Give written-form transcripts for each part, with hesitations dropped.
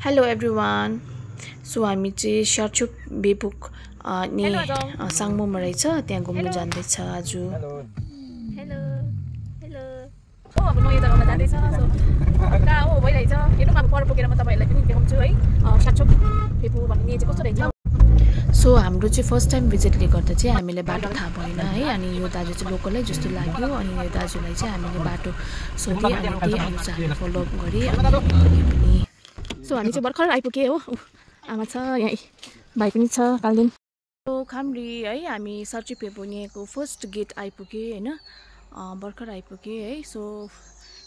Hello everyone. So हामी चाहिँ सर्चुक बेपुक नि साङमोमा रहेछ त्यहाँ घुम्न जाँदै छ आज. हेलो हेलो हेलो ओ अब नयाँ जग्गामा जाँदै छ सो कहाँ हो भइरहेछ हेर्नु अब पर पुगेर म तपाईहरुलाई पनि देखाउँछु है सर्चुक बेपुक भन्ने चाहिँ कस्तो रहेछ. सो हाम्रो चाहिँ फर्स्ट टाइम भिजिटले गर्दा चाहिँ हामीले बाटो थाहा भएन है अनि यो दाजु चाहिँ लोकलै जस्तो लाग्यो अनि यो दाजुलाई चाहिँ हामीले बाटो सोधि अनि त्यही अनुसार हामी फलो अप गरे अनि सो हामी चाहिँ भर्खर आइपुगे हो आमा छ यहाँ भाइ पनि छ कालदिन. सो खामरी है हामी सर्चुक बेपुकको फर्स्ट गेट आइपुगे हैन भर्खर आइपुगे है. सो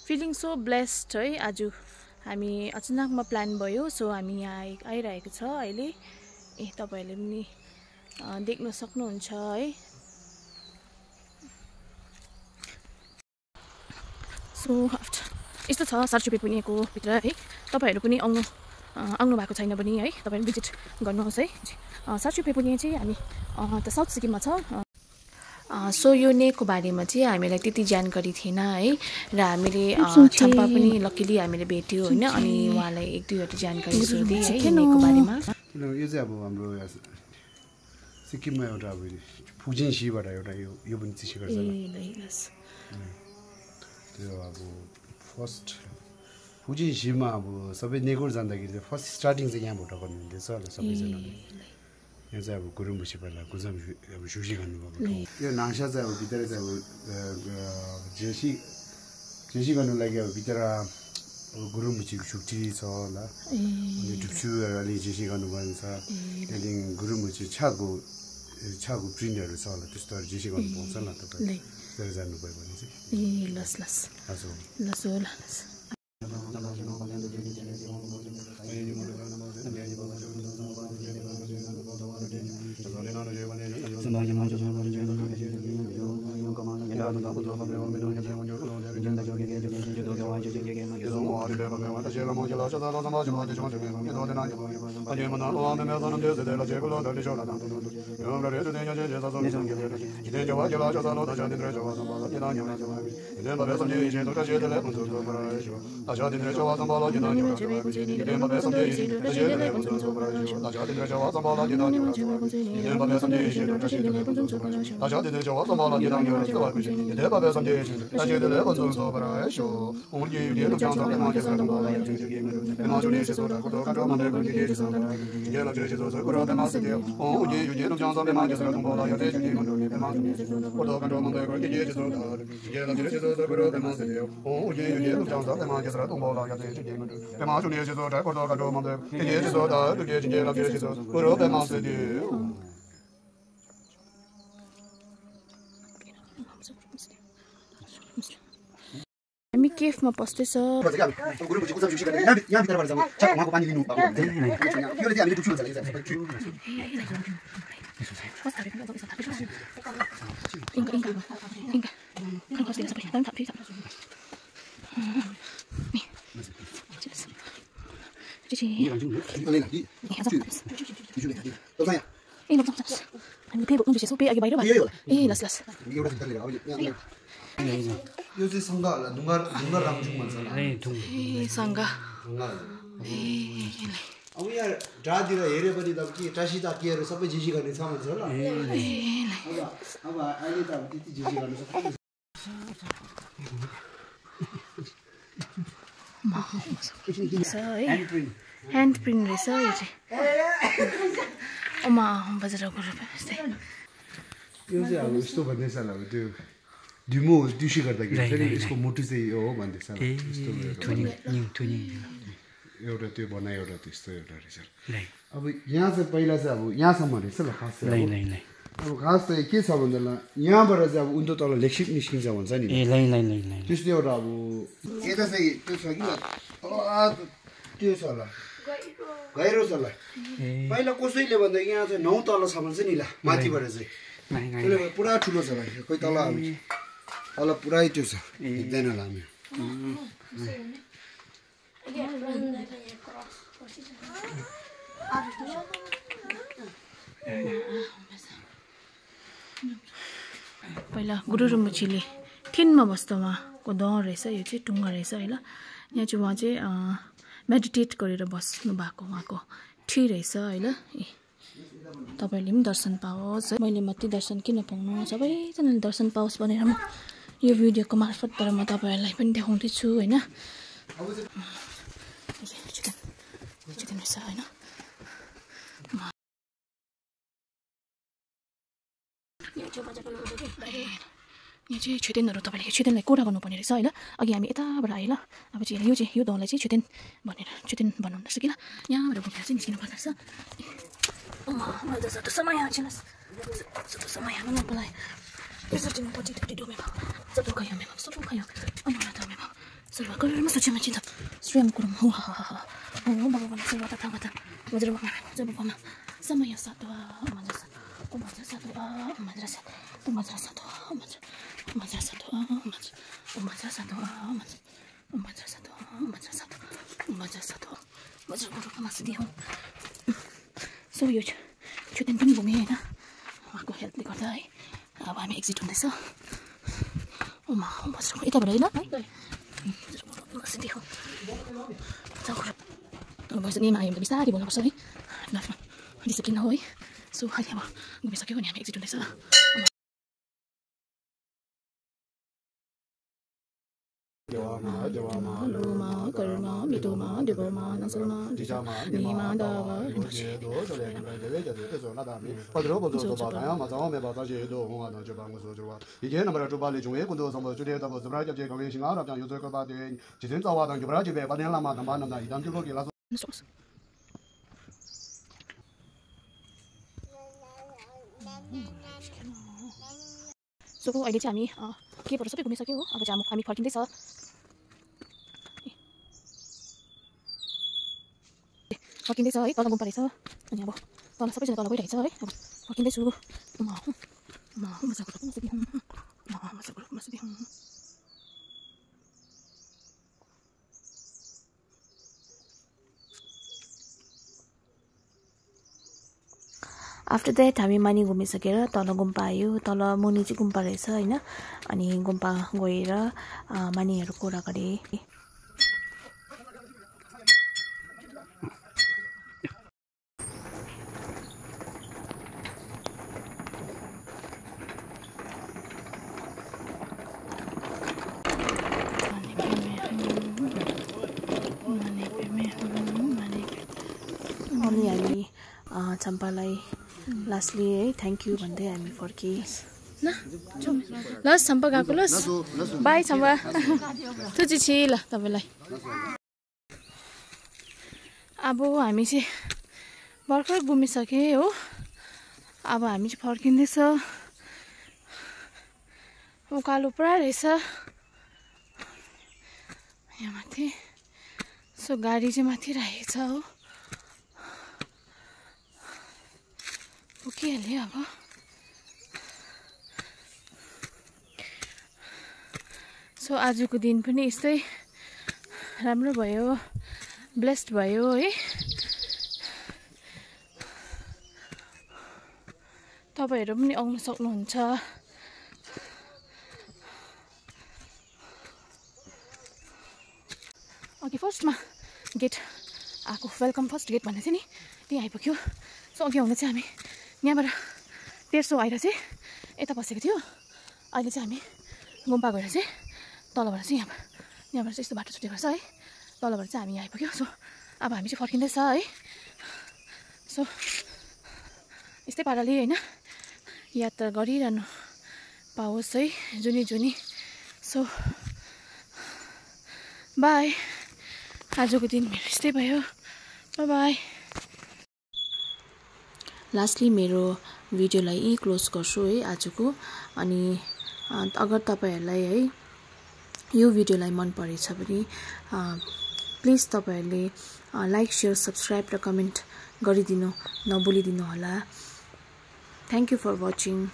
फिलिङ सो ब्लेस्ड है. आज हामी अचानकमा प्लान भयो सो हामी यहाँ आइरहेको छ अहिले. तपाईहरुले पनि देख्न सक्नुहुन्छ है. सो यस्तो छ सर्चुक बेपुकको भित्र है. तपाईहरु पनि आउनु भएको छैन भने है तपाईहरु भिजिट गर्नुहोस् है. सर्चुक बेपुक चाहिँ हामी त साउथ सिक्किममा छ. सो यो नेको बारेमा चाहिँ हामीलाई त्यति जानकारी थिएन है र हामीले छम्पा पनि लकिली हामीले भेट्यो हैन अनि उहाँलाई एक दुईवटा जानकारी सोधे है यो नेको बारेमा. यो चाहिँ अब हाम्रो सिक्किममा एउटा अब फुजिनसीबाट एउटा यो पनि चिसी गर्छ त्यो अब फर्स्ट फुजिनसीमा अब सबै नेगोर जाँदाखेरि फर्स्ट स्टार्टिङ चाहिँ यहाँबाट गर्नुहुँदैछ होला सबैजनाले. यहाँ चाहिँ अब गुरुङबुसी पहिला गुजाम अब सुसी गर्नुभएको यो नाङ्सा चाहिँ अब भित्र चाहिँ अब जेसी गर्नु लागि अब भित्र अब गुरुङबुसीको छुट्टी छ होला अनि ढुक्छु अलि जेसी गर्नुभएको छ. त्यहाँदेखि गुरुङबुसी छाको प्रिन्टहरू छ होला त्यस्तोहरू जेसी गर्नु पाउँछ ल तपाईँ त्यहाँ जानुभयो भने चाहिँ. लस लस हजुर लस हो लस हामी केफमा पस्दैछ. यो चाहिँ सँगा होला ढुङ्गा रामजुङ भन्छ सँगा. अब यहाँ ड्रातिर हेऱ्यो भने त के टासिता केहरू सबै जिसी गर्ने छ भन्छ ल. अब अहिले त अब त्यति जिसी गर्नु सक्छ. ह्यान्ड प्रिन्ट रहेछ यो चाहिँ. ओमा बजारको यस्तै यो चाहिँ अब यस्तो भन्दैछ होला अब त्यो डिमो ट्युसी गर्दाखेरि फेरि यसको मुटु चाहिँ यो हो भन्दैछ एउटा त्यो बनायो एउटा त्यस्तो एउटा रहेछ. अब यहाँ चाहिँ पहिला चाहिँ अब यहाँसम्म रहेछ ल खास चाहिँ अब खास चाहिँ के छ भन्दा यहाँबाट चाहिँ अब उन्तो तल लेक्सिक निस्किन्छ भन्छ नि त्यस्तो एउटा अब यता चाहिँ त्यो छ कि त्यो छ होला गहिरो छ होला. पहिला कसैले भन्दा यहाँ चाहिँ 9 तलसम्म चाहिँ नि ल माथिबाट चाहिँ त्यसले पुरा ठुलो छ भाइ कोही तल तल पुरै त्यो छ देख्दैन होला हामी. पहिला गुरु रुमुचीले थिनमा बस्दा उहाँको दह रहेछ. यो चाहिँ टुङ्गा रहेछ है ल. यहाँ चाहिँ उहाँ चाहिँ मेडिटेट गरेर बस्नु भएको उहाँको ठिक रहेछ है ल। तपाईहरुले पनि दर्शन पाओस् है। मैले मात्रै दर्शन किन पाउनु, सबैजनाले दर्शन पाओस् भनेर म यो भिडियोको मार्फतबाट म तपाईहरुलाई पनि देखाउँदै छु हैन। चिकन रहेछ हैन। यहाँ चाहिँ छेतेनहरू तपाईँले छेतेनलाई कोठा गर्नुपर्ने रहेछ है ल। अघि हामी यताबाट आयो ल। अब चाहिँ यो दौलाई चाहिँ छेतेन बनाउनु रहेछ कि ल। यहाँबाट घुमेर चाहिँ निस्किनु पर्दो रहेछ। समय हाल्नु नपलायो यसरी म पछि पछि डुबेमा सब खायो मेमा सब खायो अनि मलाई त मेमा सब गरेरमा सोचेमा चिन्ता श्रेम कुरम हो भगवान सेवा त थाहा त वज्र जब पमा समय सातवा मजा सातवा सो यो छुटेन पनि घुमेँ होइन उहाँको हेल्पले गर्दा है। अब हामी एक्जिट हुँदैछ। यताबाट होइन नियम आयो भने बिस्तारै बोल्नुपर्छ है। आफ्नो आफ्नो डिसिप्लिन हो है। सो अहिले अब घुमिसक्यो भने हामी एक्जिट हुँदैछ। लोमा कर्म मितोमा देवमा नसलमा निमा दावा सो अहिले चाहिँ हामी केबाट सबै घुमिसक्यो हो। अब चाहिँ हामी फर्किँदैछ। है तल गुम्पा रहेछ अनि अब तल सबैजना तल गइरहेछ है। अब फर्किँदैछु। आफ्टर द्याट हामी मानि घुमिसकेर तल गुम्पा आयो। तल मुनि चाहिँ गुम्पा रहेछ होइन। अनि गुम्पा गएर मानिहरू कुरा गरे। अनि हामी चम्पालाई लास्टली है थ्याङ्क यू भन्दै हामी फर्किए न। लस चम्पा गएको लस बाई चम्पा तुझी छि ल तपाईँलाई। अब हामी चाहिँ भर्खर घुमिसके हो। अब हामी चाहिँ फर्किँदैछ। उकालो पुरा रहेछ यहाँ माथि। सो गाडी चाहिँ माथि राखेको छ हो। पुगिहाल्यो अब। सो आजको दिन पनि यस्तै राम्रो भयो, ब्लेस्ड भयो है। तपाईहरु पनि आउन सक्नुहुन्छ। अघि फर्स्टमा गेट आएको वेलकम फर्स्ट गेट भन्ने थियो नि त्यही आइपुग्यो। सो अघि आउँदा चाहिँ हामी यहाँबाट तेर्सो आएर चाहिँ यता बसेको थियो। अहिले चाहिँ हामी गुम्पा गएर चाहिँ तलबाट चाहिँ यहाँबाट चाहिँ यस्तो बाटो छुटेको छ है। तलबाट चाहिँ हामी आइपुग्यो। सो अब हामी चाहिँ फर्किँदैछ है। सो यस्तै पाराले होइन यात्रा गरिरहनु पाओस् है जुनी। So by. आजको दिन मेरो यस्तै भयो। बाई। लास्टली मेरो भिडियोलाई यहीँ क्लोज गर्छु है आजको। अनि अगर तपाईहरुलाई है यो भिडियोलाई मन परेछ भने प्लिज तपाईहरुले लाइक शेयर सब्स्क्राइब र कमेन्ट गरिदिनु नभुलिदिनु होला। Thank you for watching.